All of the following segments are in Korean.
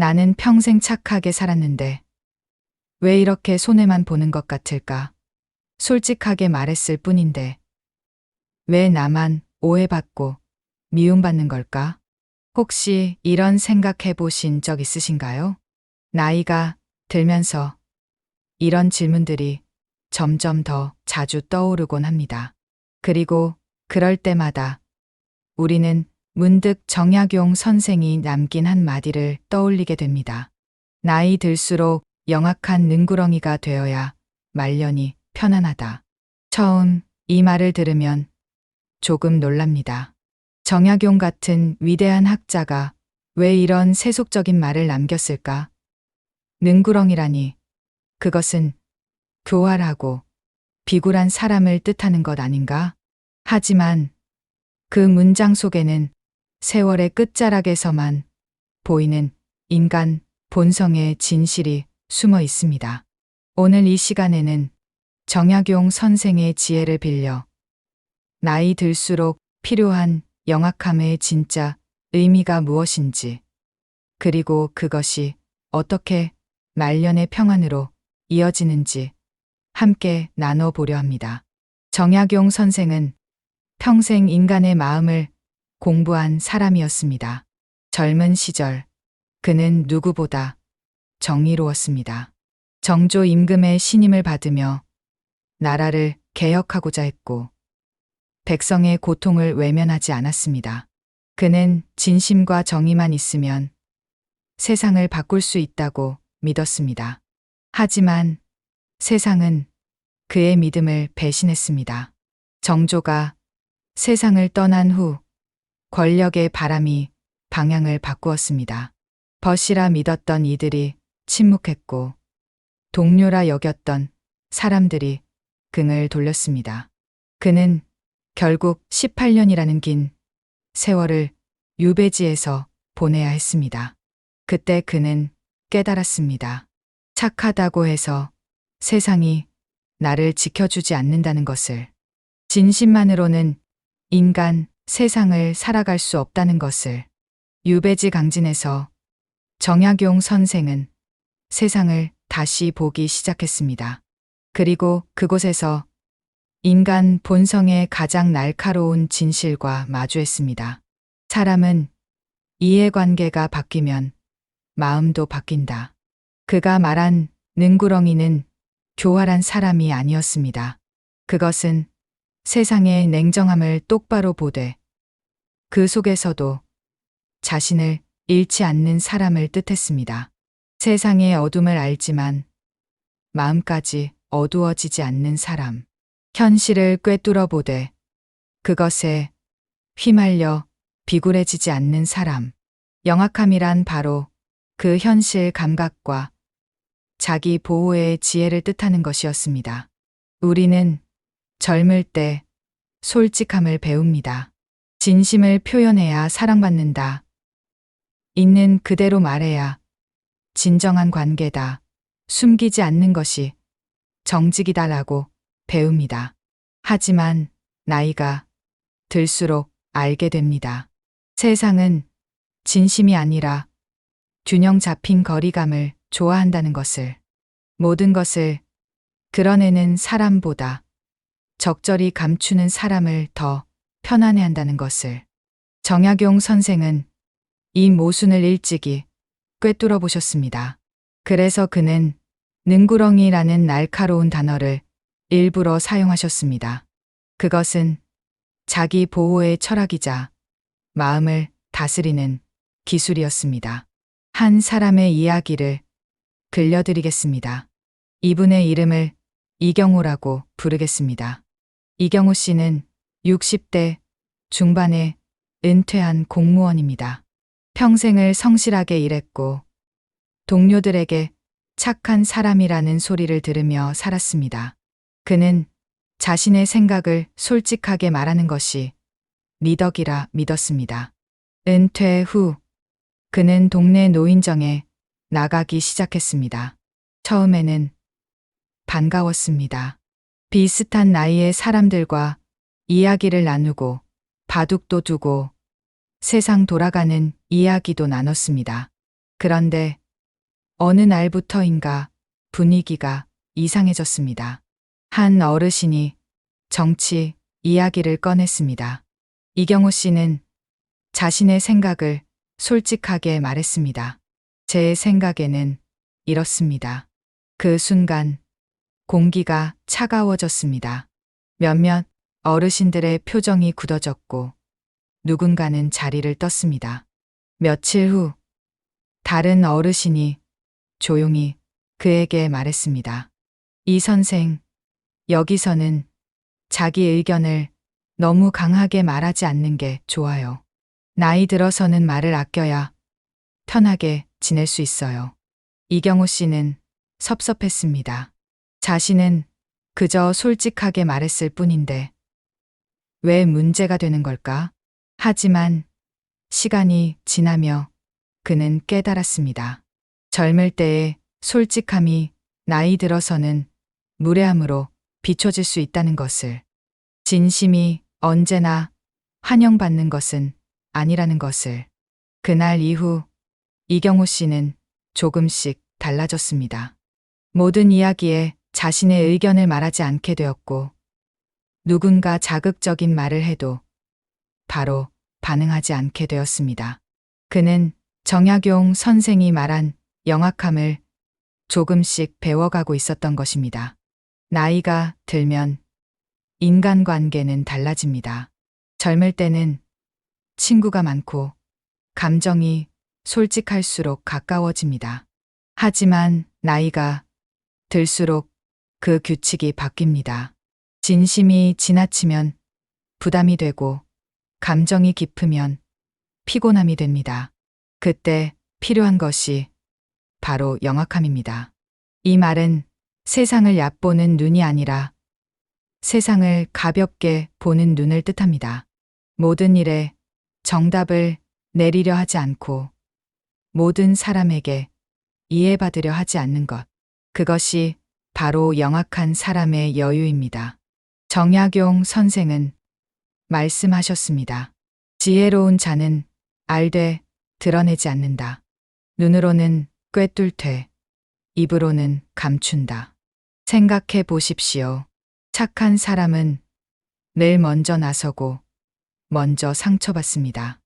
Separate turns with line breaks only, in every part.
나는 평생 착하게 살았는데 왜 이렇게 손해만 보는 것 같을까? 솔직하게 말했을 뿐인데 왜 나만 오해받고 미움받는 걸까? 혹시 이런 생각해 보신 적 있으신가요? 나이가 들면서 이런 질문들이 점점 더 자주 떠오르곤 합니다. 그리고 그럴 때마다 우리는 문득 정약용 선생이 남긴 한마디를 떠올리게 됩니다. 나이 들수록 영악한 능구렁이가 되어야 말년이 편안하다. 처음 이 말을 들으면 조금 놀랍니다. 정약용 같은 위대한 학자가 왜 이런 세속적인 말을 남겼을까? 능구렁이라니, 그것은 교활하고 비굴한 사람을 뜻하는 것 아닌가? 하지만 그 문장 속에는 세월의 끝자락에서만 보이는 인간 본성의 진실이 숨어 있습니다. 오늘 이 시간에는 정약용 선생의 지혜를 빌려 나이 들수록 필요한 영악함의 진짜 의미가 무엇인지, 그리고 그것이 어떻게 말년의 평안으로 이어지는지 함께 나눠보려 합니다. 정약용 선생은 평생 인간의 마음을 공부한 사람이었습니다. 젊은 시절 그는 누구보다 정의로웠습니다. 정조 임금의 신임을 받으며 나라를 개혁하고자 했고 백성의 고통을 외면하지 않았습니다. 그는 진심과 정의만 있으면 세상을 바꿀 수 있다고 믿었습니다. 하지만 세상은 그의 믿음을 배신했습니다. 정조가 세상을 떠난 후 권력의 바람이 방향을 바꾸었습니다. 벗이라 믿었던 이들이 침묵했고 동료라 여겼던 사람들이 등을 돌렸습니다. 그는 결국 18년이라는 긴 세월을 유배지에서 보내야 했습니다. 그때 그는 깨달았습니다. 착하다고 해서 세상이 나를 지켜주지 않는다는 것을, 진심만으로는 인간, 세상을 살아갈 수 없다는 것을. 유배지 강진에서 정약용 선생은 세상을 다시 보기 시작했습니다. 그리고 그곳에서 인간 본성의 가장 날카로운 진실과 마주했습니다. 사람은 이해관계가 바뀌면 마음도 바뀐다. 그가 말한 능구렁이는 교활한 사람이 아니었습니다. 그것은 세상의 냉정함을 똑바로 보되 그 속에서도 자신을 잃지 않는 사람을 뜻했습니다. 세상의 어둠을 알지만 마음까지 어두워지지 않는 사람. 현실을 꿰뚫어 보되 그것에 휘말려 비굴해지지 않는 사람. 영악함이란 바로 그 현실 감각과 자기 보호의 지혜를 뜻하는 것이었습니다. 우리는 젊을 때 솔직함을 배웁니다. 진심을 표현해야 사랑받는다. 있는 그대로 말해야 진정한 관계다. 숨기지 않는 것이 정직이다라고 배웁니다. 하지만 나이가 들수록 알게 됩니다. 세상은 진심이 아니라 균형 잡힌 거리감을 좋아한다는 것을, 모든 것을 드러내는 사람보다 적절히 감추는 사람을 더 편안해한다는 것을. 정약용 선생은 이 모순을 일찍이 꿰뚫어 보셨습니다. 그래서 그는 능구렁이라는 날카로운 단어를 일부러 사용하셨습니다. 그것은 자기 보호의 철학이자 마음을 다스리는 기술이었습니다. 한 사람의 이야기를 들려드리겠습니다. 이분의 이름을 이경호라고 부르겠습니다. 이경호 씨는 60대 중반에 은퇴한 공무원입니다. 평생을 성실하게 일했고 동료들에게 착한 사람이라는 소리를 들으며 살았습니다. 그는 자신의 생각을 솔직하게 말하는 것이 미덕이라 믿었습니다. 은퇴 후 그는 동네 노인정에 나가기 시작했습니다. 처음에는 반가웠습니다. 비슷한 나이의 사람들과 이야기를 나누고 바둑도 두고 세상 돌아가는 이야기도 나눴습니다. 그런데 어느 날부터인가 분위기가 이상해졌습니다. 한 어르신이 정치 이야기를 꺼냈습니다. 이경호 씨는 자신의 생각을 솔직하게 말했습니다. 제 생각에는 이렇습니다. 그 순간 공기가 차가워졌습니다. 몇몇 어르신들의 표정이 굳어졌고 누군가는 자리를 떴습니다. 며칠 후 다른 어르신이 조용히 그에게 말했습니다. 이 선생, 여기서는 자기 의견을 너무 강하게 말하지 않는 게 좋아요. 나이 들어서는 말을 아껴야 편하게 지낼 수 있어요. 이경호 씨는 섭섭했습니다. 자신은 그저 솔직하게 말했을 뿐인데 왜 문제가 되는 걸까? 하지만 시간이 지나며 그는 깨달았습니다. 젊을 때의 솔직함이 나이 들어서는 무례함으로 비춰질 수 있다는 것을, 진심이 언제나 환영받는 것은 아니라는 것을. 그날 이후 이경호 씨는 조금씩 달라졌습니다. 모든 이야기에 자신의 의견을 말하지 않게 되었고, 누군가 자극적인 말을 해도 바로 반응하지 않게 되었습니다. 그는 정약용 선생이 말한 영악함을 조금씩 배워가고 있었던 것입니다. 나이가 들면 인간관계는 달라집니다. 젊을 때는 친구가 많고 감정이 솔직할수록 가까워집니다. 하지만 나이가 들수록 그 규칙이 바뀝니다. 진심이 지나치면 부담이 되고 감정이 깊으면 피곤함이 됩니다. 그때 필요한 것이 바로 영악함입니다. 이 말은 세상을 얕보는 눈이 아니라 세상을 가볍게 보는 눈을 뜻합니다. 모든 일에 정답을 내리려 하지 않고 모든 사람에게 이해받으려 하지 않는 것. 그것이 바로 영악한 사람의 여유입니다. 정약용 선생은 말씀하셨습니다. 지혜로운 자는 알되 드러내지 않는다. 눈으로는 꿰뚫되 입으로는 감춘다. 생각해 보십시오. 착한 사람은 늘 먼저 나서고 먼저 상처받습니다.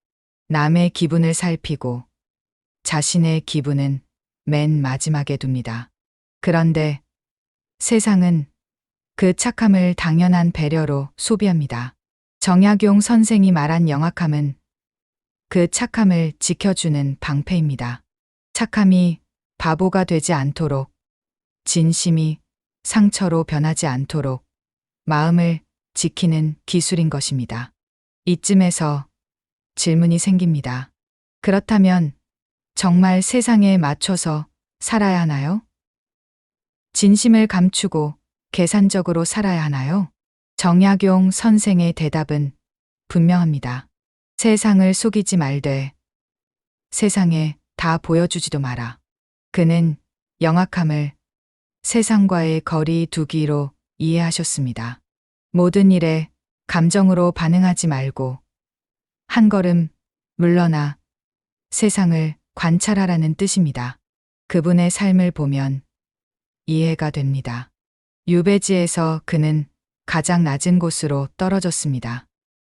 남의 기분을 살피고 자신의 기분은 맨 마지막에 둡니다. 그런데 세상은 그 착함을 당연한 배려로 소비합니다. 정약용 선생이 말한 영악함은 그 착함을 지켜주는 방패입니다. 착함이 바보가 되지 않도록, 진심이 상처로 변하지 않도록 마음을 지키는 기술인 것입니다. 이쯤에서 질문이 생깁니다. 그렇다면 정말 세상에 맞춰서 살아야 하나요? 진심을 감추고 계산적으로 살아야 하나요? 정약용 선생의 대답은 분명합니다. 세상을 속이지 말되 세상에 다 보여주지도 마라. 그는 영악함을 세상과의 거리 두기로 이해하셨습니다. 모든 일에 감정으로 반응하지 말고 한 걸음 물러나 세상을 관찰하라는 뜻입니다. 그분의 삶을 보면 이해가 됩니다. 유배지에서 그는 가장 낮은 곳으로 떨어졌습니다.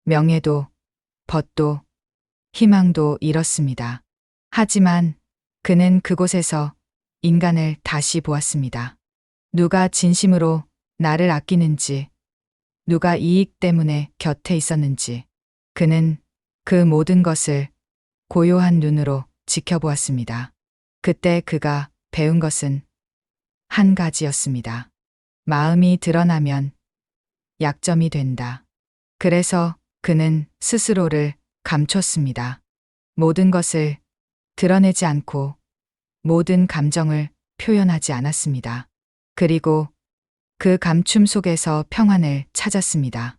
명예도, 벗도, 희망도 잃었습니다. 하지만 그는 그곳에서 인간을 다시 보았습니다. 누가 진심으로 나를 아끼는지, 누가 이익 때문에 곁에 있었는지, 그는 그 모든 것을 고요한 눈으로 지켜보았습니다. 그때 그가 배운 것은 한 가지였습니다. 마음이 드러나면 약점이 된다. 그래서 그는 스스로를 감췄습니다. 모든 것을 드러내지 않고 모든 감정을 표현하지 않았습니다. 그리고 그 감춤 속에서 평안을 찾았습니다.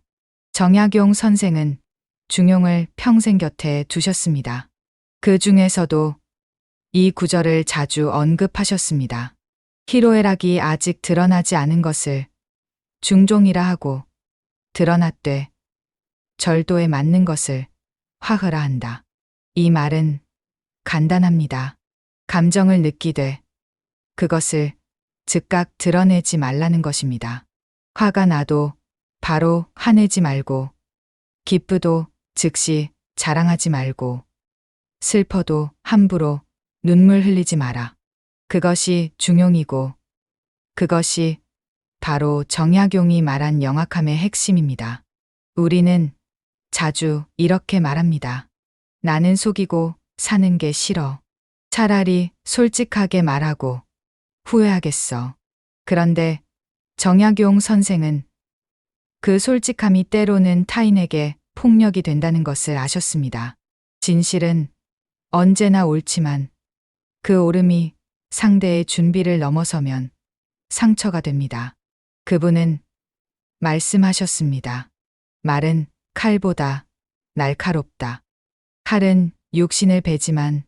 정약용 선생은 중용을 평생 곁에 두셨습니다. 그 중에서도 이 구절을 자주 언급하셨습니다. 희로애락이 아직 드러나지 않은 것을 중종이라 하고 드러났되 절도에 맞는 것을 화흐라 한다. 이 말은 간단합니다. 감정을 느끼되 그것을 즉각 드러내지 말라는 것입니다. 화가 나도 바로 화내지 말고, 기쁘도 즉시 자랑하지 말고, 슬퍼도 함부로 눈물 흘리지 마라. 그것이 중용이고 그것이 바로 정약용이 말한 영악함의 핵심입니다. 우리는 자주 이렇게 말합니다. 나는 속이고 사는 게 싫어. 차라리 솔직하게 말하고 후회하겠어. 그런데 정약용 선생은 그 솔직함이 때로는 타인에게 폭력이 된다는 것을 아셨습니다. 진실은 언제나 옳지만 그 옳음이 상대의 준비를 넘어서면 상처가 됩니다. 그분은 말씀하셨습니다. 말은 칼보다 날카롭다. 칼은 육신을 베지만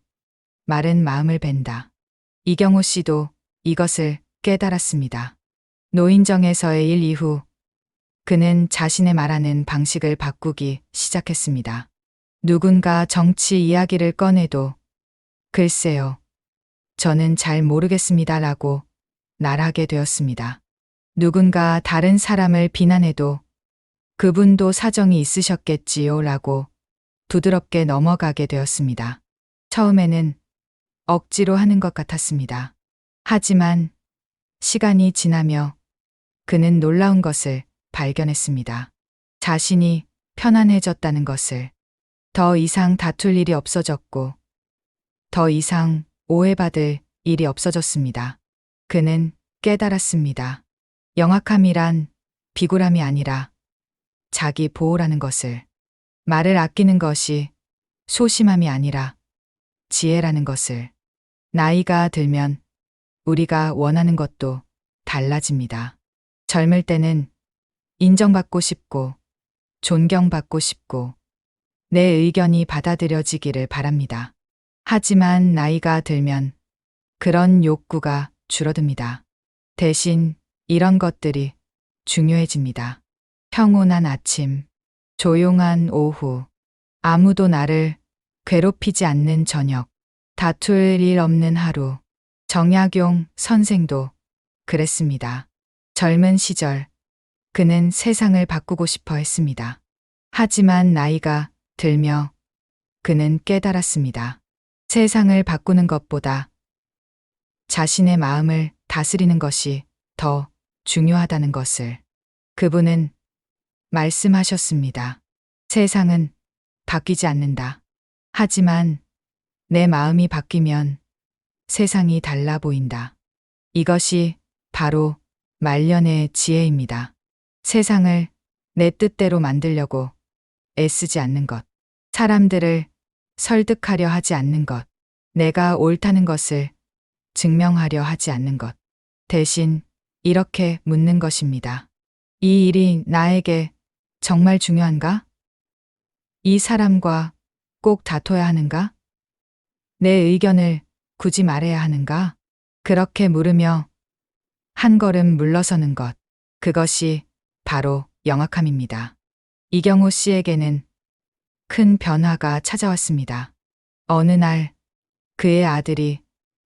말은 마음을 벤다. 이경호 씨도 이것을 깨달았습니다. 노인정에서의 일 이후 그는 자신의 말하는 방식을 바꾸기 시작했습니다. 누군가 정치 이야기를 꺼내도 글쎄요, 저는 잘 모르겠습니다라고 말하게 되었습니다. 누군가 다른 사람을 비난해도 그분도 사정이 있으셨겠지요 라고 부드럽게 넘어가게 되었습니다. 처음에는 억지로 하는 것 같았습니다. 하지만 시간이 지나며 그는 놀라운 것을 발견했습니다. 자신이 편안해졌다는 것을. 더 이상 다툴 일이 없어졌고 더 이상 오해받을 일이 없어졌습니다. 그는 깨달았습니다. 영악함이란 비굴함이 아니라 자기 보호라는 것을. 말을 아끼는 것이 소심함이 아니라 지혜라는 것을. 나이가 들면 우리가 원하는 것도 달라집니다. 젊을 때는 인정받고 싶고 존경받고 싶고 내 의견이 받아들여지기를 바랍니다. 하지만 나이가 들면 그런 욕구가 줄어듭니다. 대신 이런 것들이 중요해집니다. 평온한 아침, 조용한 오후, 아무도 나를 괴롭히지 않는 저녁, 다툴 일 없는 하루. 정약용 선생도 그랬습니다. 젊은 시절 그는 세상을 바꾸고 싶어 했습니다. 하지만 나이가 들며 그는 깨달았습니다. 세상을 바꾸는 것보다 자신의 마음을 다스리는 것이 더 중요하다는 것을. 그분은 말씀하셨습니다. 세상은 바뀌지 않는다. 하지만 내 마음이 바뀌면 세상이 달라 보인다. 이것이 바로 말년의 지혜입니다. 세상을 내 뜻대로 만들려고 애쓰지 않는 것. 사람들을 설득하려 하지 않는 것. 내가 옳다는 것을 증명하려 하지 않는 것. 대신 이렇게 묻는 것입니다. 이 일이 나에게 정말 중요한가? 이 사람과 꼭 다퉈야 하는가? 내 의견을 굳이 말해야 하는가? 그렇게 물으며 한 걸음 물러서는 것. 그것이 바로 영악함입니다. 이경호 씨에게는 큰 변화가 찾아왔습니다. 어느 날 그의 아들이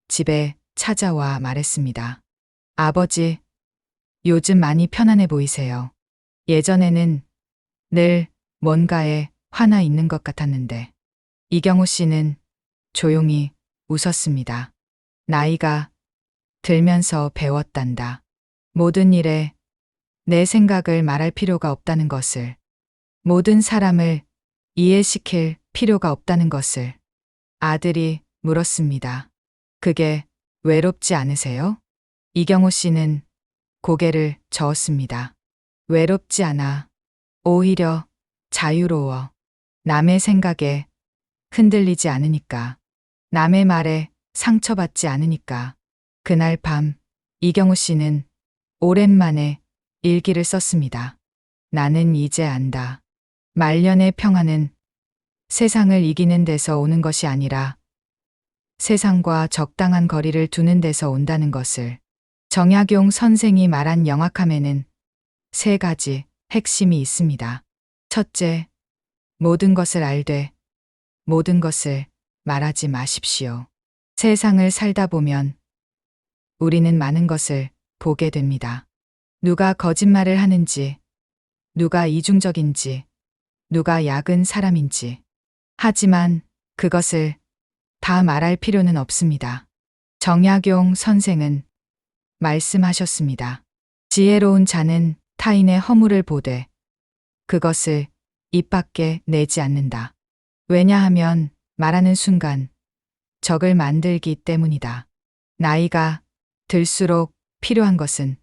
집에 찾아와 말했습니다. 아버지, 요즘 많이 편안해 보이세요. 예전에는 늘 뭔가에 화나 있는 것 같았는데. 이경호 씨는 조용히 웃었습니다. 나이가 들면서 배웠단다. 모든 일에 내 생각을 말할 필요가 없다는 것을. 모든 사람을 이해시킬 필요가 없다는 것을. 아들이 물었습니다. 그게 외롭지 않으세요? 이경호 씨는 고개를 저었습니다. 외롭지 않아. 오히려 자유로워. 남의 생각에 흔들리지 않으니까. 남의 말에 상처받지 않으니까. 그날 밤 이경호 씨는 오랜만에 일기를 썼습니다. 나는 이제 안다. 말년의 평화는 세상을 이기는 데서 오는 것이 아니라 세상과 적당한 거리를 두는 데서 온다는 것을. 정약용 선생이 말한 영악함에는 세 가지 핵심이 있습니다. 첫째, 모든 것을 알되 모든 것을 말하지 마십시오. 세상을 살다 보면 우리는 많은 것을 보게 됩니다. 누가 거짓말을 하는지, 누가 이중적인지, 누가 약은 사람인지. 하지만 그것을 다 말할 필요는 없습니다. 정약용 선생은 말씀하셨습니다. 지혜로운 자는 타인의 허물을 보되 그것을 입 밖에 내지 않는다. 왜냐하면 말하는 순간 적을 만들기 때문이다. 나이가 들수록 필요한 것은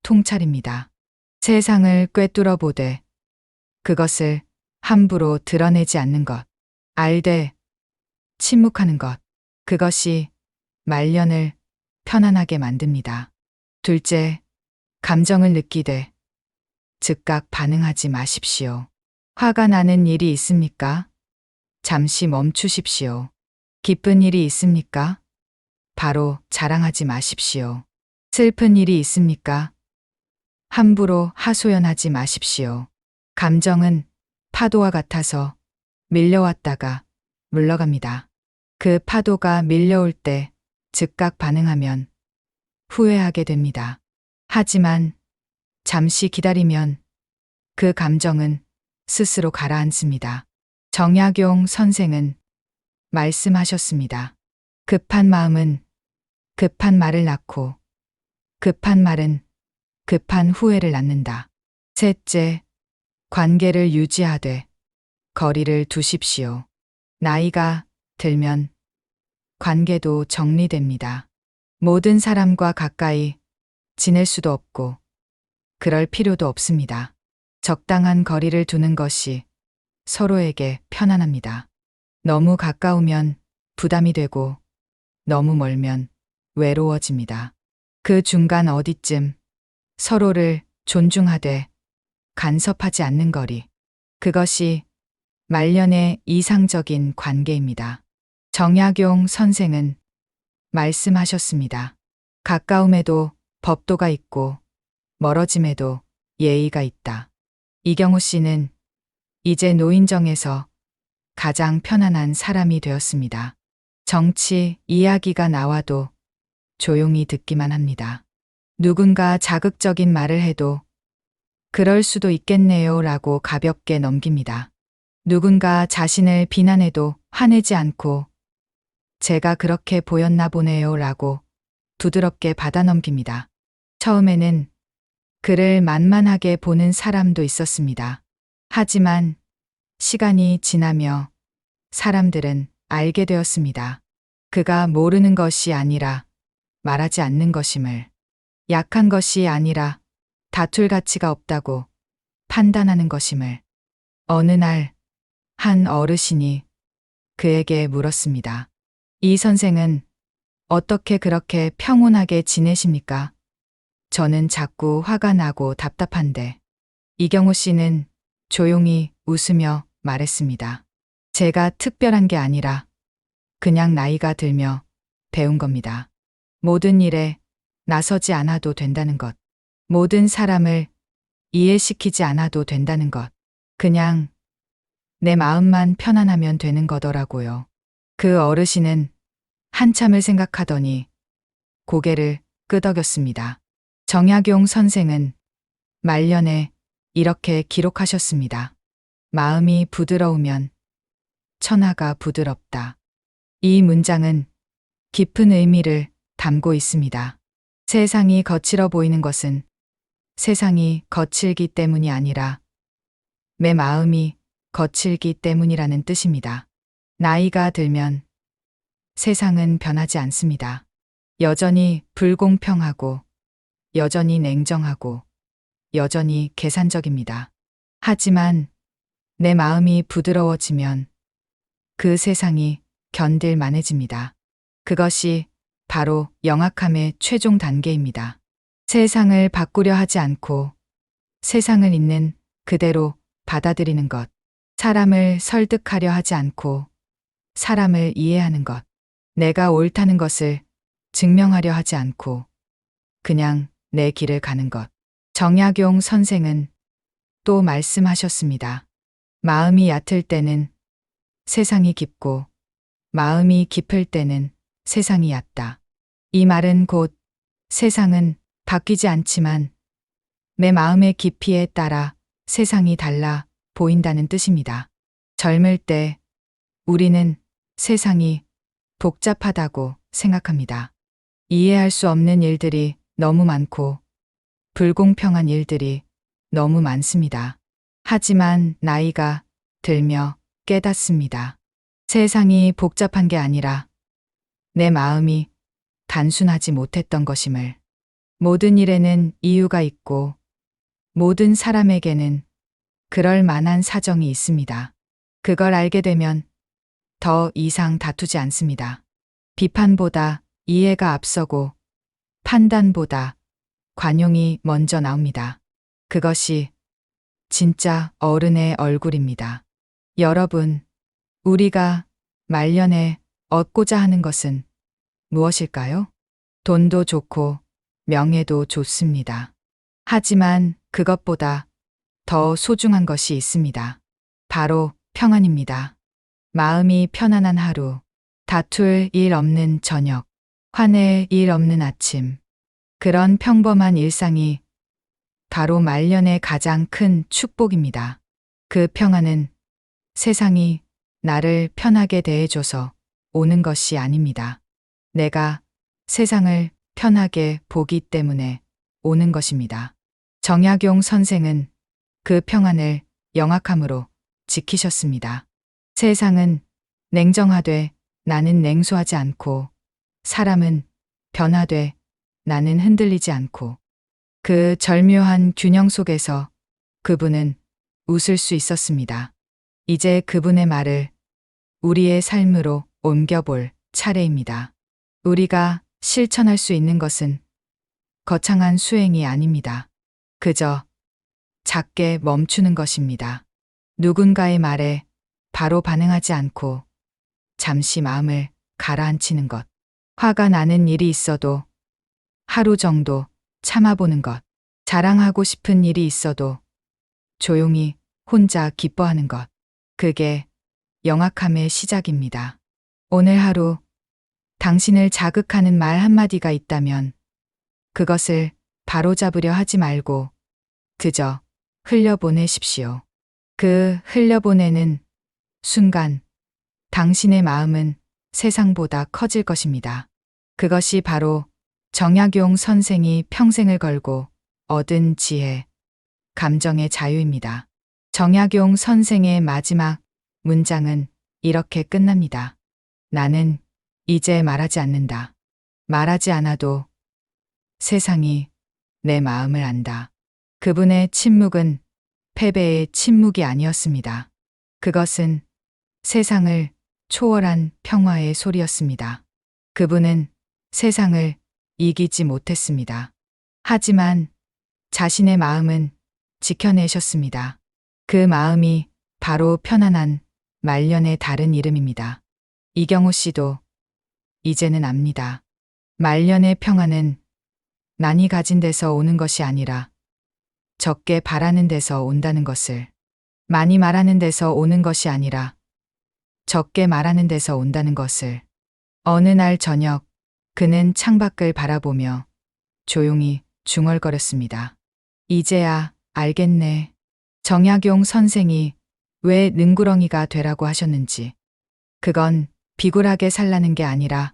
통찰입니다. 세상을 꿰뚫어 보되 그것을 함부로 드러내지 않는 것. 알되 침묵하는 것. 그것이 말년을 편안하게 만듭니다. 둘째, 감정을 느끼되 즉각 반응하지 마십시오. 화가 나는 일이 있습니까? 잠시 멈추십시오. 기쁜 일이 있습니까? 바로 자랑하지 마십시오. 슬픈 일이 있습니까? 함부로 하소연하지 마십시오. 감정은 파도와 같아서 밀려왔다가 물러갑니다. 그 파도가 밀려올 때 즉각 반응하면 후회하게 됩니다. 하지만 잠시 기다리면 그 감정은 스스로 가라앉습니다. 정약용 선생은 말씀하셨습니다. 급한 마음은 급한 말을 낳고 급한 말은 급한 후회를 낳는다. 셋째, 관계를 유지하되 거리를 두십시오. 나이가 들면 관계도 정리됩니다. 모든 사람과 가까이 지낼 수도 없고 그럴 필요도 없습니다. 적당한 거리를 두는 것이 서로에게 편안합니다. 너무 가까우면 부담이 되고 너무 멀면 외로워집니다. 그 중간 어디쯤 서로를 존중하되 간섭하지 않는 거리. 그것이 말년의 이상적인 관계입니다. 정약용 선생은 말씀하셨습니다. 가까움에도 법도가 있고 멀어짐에도 예의가 있다. 이경우 씨는 이제 노인정에서 가장 편안한 사람이 되었습니다. 정치 이야기가 나와도 조용히 듣기만 합니다. 누군가 자극적인 말을 해도 그럴 수도 있겠네요 라고 가볍게 넘깁니다. 누군가 자신을 비난해도 화내지 않고 제가 그렇게 보였나 보네요 라고 부드럽게 받아 넘깁니다. 처음에는 그를 만만하게 보는 사람도 있었습니다. 하지만 시간이 지나며 사람들은 알게 되었습니다. 그가 모르는 것이 아니라 말하지 않는 것임을, 약한 것이 아니라 다툴 가치가 없다고 판단하는 것임을. 어느 날 한 어르신이 그에게 물었습니다. 이 선생은 어떻게 그렇게 평온하게 지내십니까? 저는 자꾸 화가 나고 답답한데. 이경우 씨는 조용히 웃으며 말했습니다. 제가 특별한 게 아니라 그냥 나이가 들며 배운 겁니다. 모든 일에 나서지 않아도 된다는 것. 모든 사람을 이해시키지 않아도 된다는 것. 그냥 내 마음만 편안하면 되는 거더라고요. 그 어르신은 한참을 생각하더니 고개를 끄덕였습니다. 정약용 선생은 말년에 이렇게 기록하셨습니다. 마음이 부드러우면 천하가 부드럽다. 이 문장은 깊은 의미를 담고 있습니다. 세상이 거칠어 보이는 것은 세상이 거칠기 때문이 아니라 내 마음이 거칠기 때문이라는 뜻입니다. 나이가 들면 세상은 변하지 않습니다. 여전히 불공평하고 여전히 냉정하고 여전히 계산적입니다. 하지만 내 마음이 부드러워지면 그 세상이 견딜 만해집니다. 그것이 바로 영악함의 최종 단계입니다. 세상을 바꾸려 하지 않고 세상을 있는 그대로 받아들이는 것. 사람을 설득하려 하지 않고 사람을 이해하는 것. 내가 옳다는 것을 증명하려 하지 않고 그냥 내 길을 가는 것. 정약용 선생은 또 말씀하셨습니다. 마음이 얕을 때는 세상이 깊고 마음이 깊을 때는 세상이 얕다. 이 말은 곧 세상은 바뀌지 않지만 내 마음의 깊이에 따라 세상이 달라 보인다는 뜻입니다. 젊을 때 우리는 세상이 복잡하다고 생각합니다. 이해할 수 없는 일들이 너무 많고 불공평한 일들이 너무 많습니다. 하지만 나이가 들며 깨닫습니다. 세상이 복잡한 게 아니라 내 마음이 단순하지 못했던 것임을. 모든 일에는 이유가 있고 모든 사람에게는 그럴 만한 사정이 있습니다. 그걸 알게 되면 더 이상 다투지 않습니다. 비판보다 이해가 앞서고 판단보다 관용이 먼저 나옵니다. 그것이 진짜 어른의 얼굴입니다. 여러분, 우리가 말년에 얻고자 하는 것은 무엇일까요? 돈도 좋고 명예도 좋습니다. 하지만 그것보다 더 소중한 것이 있습니다. 바로 평안입니다. 마음이 편안한 하루, 다툴 일 없는 저녁, 화낼 일 없는 아침. 그런 평범한 일상이 바로 말년의 가장 큰 축복입니다. 그 평안은 세상이 나를 편하게 대해줘서 오는 것이 아닙니다. 내가 세상을 편하게 보기 때문에 오는 것입니다. 정약용 선생은 그 평안을 영악함으로 지키셨습니다. 세상은 냉정하되 나는 냉소하지 않고 사람은 변화되 나는 흔들리지 않고 그 절묘한 균형 속에서 그분은 웃을 수 있었습니다. 이제 그분의 말을 우리의 삶으로 옮겨볼 차례입니다. 우리가 실천할 수 있는 것은 거창한 수행이 아닙니다. 그저 작게 멈추는 것입니다. 누군가의 말에 바로 반응하지 않고 잠시 마음을 가라앉히는 것. 화가 나는 일이 있어도 하루 정도 참아보는 것. 자랑하고 싶은 일이 있어도 조용히 혼자 기뻐하는 것. 그게 영악함의 시작입니다. 오늘 하루 당신을 자극하는 말 한마디가 있다면 그것을 바로잡으려 하지 말고 그저 흘려보내십시오. 그 흘려보내는 순간 당신의 마음은 세상보다 커질 것입니다. 그것이 바로 정약용 선생이 평생을 걸고 얻은 지혜, 감정의 자유입니다. 정약용 선생의 마지막 문장은 이렇게 끝납니다. 나는 이제 말하지 않는다. 말하지 않아도 세상이 내 마음을 안다. 그분의 침묵은 패배의 침묵이 아니었습니다. 그것은 세상을 초월한 평화의 소리였습니다. 그분은 세상을 이기지 못했습니다. 하지만 자신의 마음은 지켜내셨습니다. 그 마음이 바로 편안한 말년의 다른 이름입니다. 이경호 씨도 이제는 압니다. 말년의 평안은 난이 가진 데서 오는 것이 아니라 적게 바라는 데서 온다는 것을, 많이 말하는 데서 오는 것이 아니라 적게 말하는 데서 온다는 것을. 어느 날 저녁 그는 창밖을 바라보며 조용히 중얼거렸습니다. 이제야 알겠네. 정약용 선생이 왜 능구렁이가 되라고 하셨는지. 그건 비굴하게 살라는 게 아니라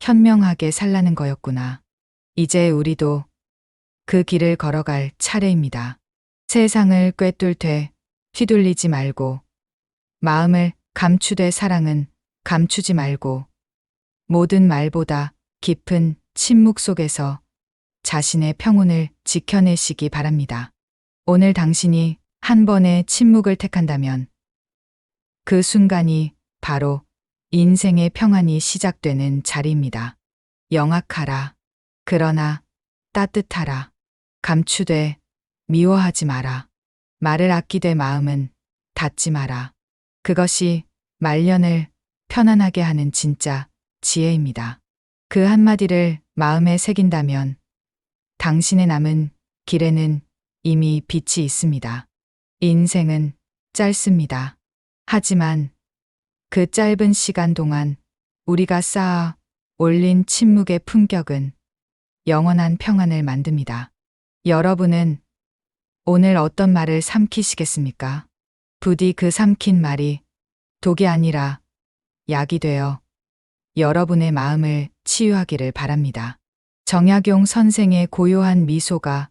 현명하게 살라는 거였구나. 이제 우리도 그 길을 걸어갈 차례입니다. 세상을 꿰뚫되 휘둘리지 말고 마음을 감추되 사랑은 감추지 말고 모든 말보다 깊은 침묵 속에서 자신의 평온을 지켜내시기 바랍니다. 오늘 당신이 한 번의 침묵을 택한다면 그 순간이 바로 인생의 평안이 시작되는 자리입니다. 영악하라. 그러나 따뜻하라. 감추되 미워하지 마라. 말을 아끼되 마음은 닫지 마라. 그것이 말년을 편안하게 하는 진짜 지혜입니다. 그 한마디를 마음에 새긴다면 당신의 남은 길에는 이미 빛이 있습니다. 인생은 짧습니다. 하지만 그 짧은 시간 동안 우리가 쌓아 올린 침묵의 품격은 영원한 평안을 만듭니다. 여러분은 오늘 어떤 말을 삼키시겠습니까? 부디 그 삼킨 말이 독이 아니라 약이 되어 여러분의 마음을 치유하기를 바랍니다. 정약용 선생의 고요한 미소가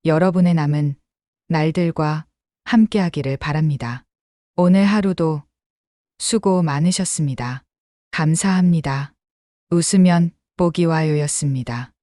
여러분의 남은 날들과 함께하기를 바랍니다. 오늘 하루도 수고 많으셨습니다. 감사합니다. 웃으면 복이 와요였습니다.